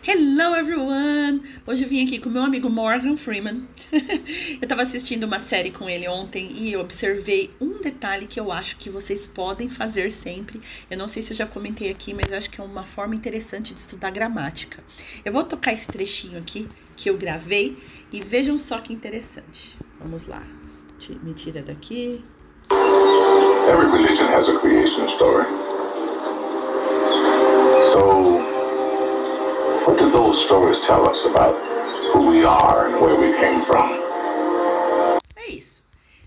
Hello everyone! Hoje eu vim aqui com meu amigo Morgan Freeman. Eu tava assistindo uma série com ele ontem e eu observei um detalhe que eu acho que vocês podem fazer sempre. Eu não sei se eu já comentei aqui, mas eu acho que é uma forma interessante de estudar gramática. Eu vou tocar esse trechinho aqui que eu gravei e vejam só que interessante. Vamos lá. Me tira daqui. Every religion has a creation story. So, what do those stories tell us about who we are and where we came from? É isso.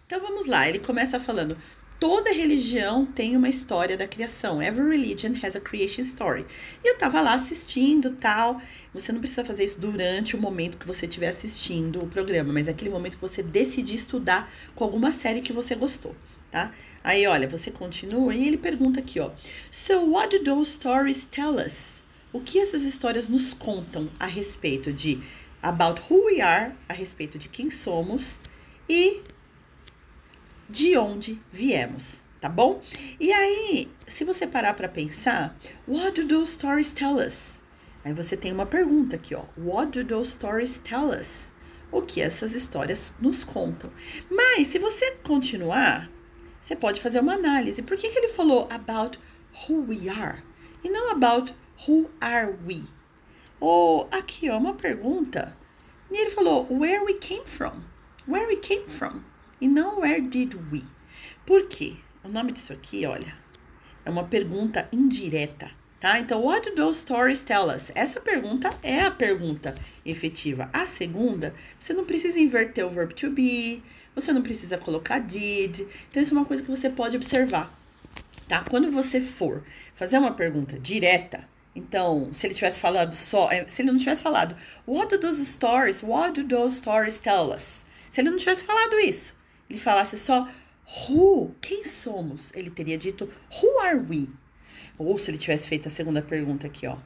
Então vamos lá, ele começa falando: toda religião tem uma história da criação. Every religion has a creation story. E eu tava lá assistindo, tal. Você não precisa fazer isso durante o momento que você estiver assistindo o programa, mas é aquele momento que você decidir estudar com alguma série que você gostou, tá? Aí, olha, você continua e ele pergunta aqui, ó: So what do those stories tell us? O que essas histórias nos contam a respeito de about who we are, a respeito de quem somos e de onde viemos, tá bom? E aí, se você parar para pensar, what do those stories tell us? Aí você tem uma pergunta aqui, ó: What do those stories tell us? O que essas histórias nos contam? Mas se você continuar, você pode fazer uma análise. Por que ele falou about who we are e não about who are we? Ou aqui, ó, uma pergunta. E ele falou where we came from. Where we came from. E não where did we. Por quê? O nome disso aqui, olha, é uma pergunta indireta, tá? Então, what do those stories tell us? Essa pergunta é a pergunta efetiva. A segunda, você não precisa inverter o verbo to be, você não precisa colocar did. Então, isso é uma coisa que você pode observar, tá? Quando você for fazer uma pergunta direta, então, se ele tivesse falado só, se ele não tivesse falado what do those stories tell us? Se ele não tivesse falado isso, ele falasse só who, quem somos? Ele teria dito who are we? Ou se ele tivesse feito a segunda pergunta aqui, ó,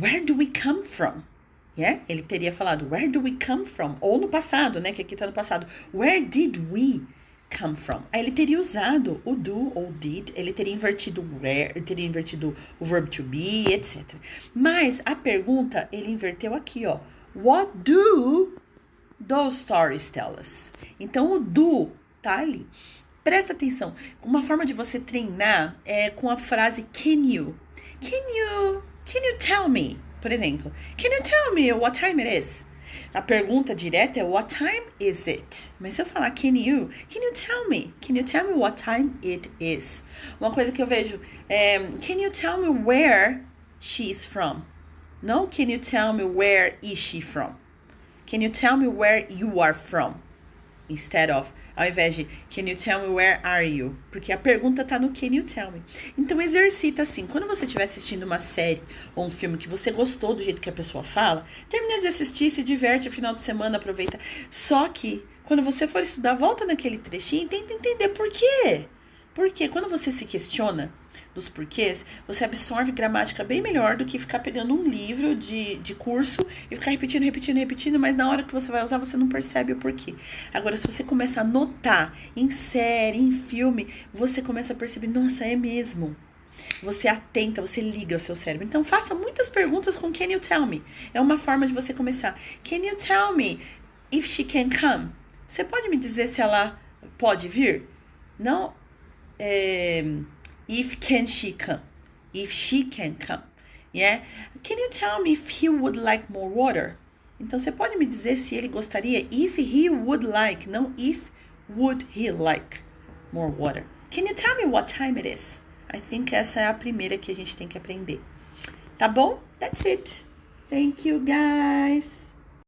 where do we come from? Yeah? Ele teria falado where do we come from? Ou no passado, né? Que aqui tá no passado. Where did we come from? Aí ele teria usado o do ou did, ele teria invertido o where, ele teria invertido o verbo to be, etc. Mas a pergunta, ele inverteu aqui, ó. What do those stories tell us? Então o do tá ali. Presta atenção. Uma forma de você treinar é com a frase can you tell me? Por exemplo, can you tell me what time it is? A pergunta direta é what time is it? Mas se eu falar can you tell me what time it is? Uma coisa que eu vejo é can you tell me where she is from? Não can you tell me where is she from? Can you tell me where you are from? Instead of, ao invés de can you tell me where are you? Porque a pergunta tá no can you tell me. Então exercita assim, quando você estiver assistindo uma série ou um filme que você gostou do jeito que a pessoa fala, termina de assistir, se diverte, final de semana, aproveita. Só que quando você for estudar, volta naquele trechinho e tenta entender por quê. Porque quando você se questiona dos porquês, você absorve gramática bem melhor do que ficar pegando um livro de curso e ficar repetindo, mas na hora que você vai usar, você não percebe o porquê. Agora, se você começa a notar em série, em filme, você começa a perceber, nossa, é mesmo. Você atenta, você liga o seu cérebro. Então, faça muitas perguntas com can you tell me? É uma forma de você começar. Can you tell me if she can come? Você pode me dizer se ela pode vir? Não, if can she come? If she can come. Yeah? Can you tell me if he would like more water? Então, você pode me dizer se ele gostaria if he would like, não if would he like more water. Can you tell me what time it is? I think essa é a primeira que a gente tem que aprender. Tá bom? That's it. Thank you, guys.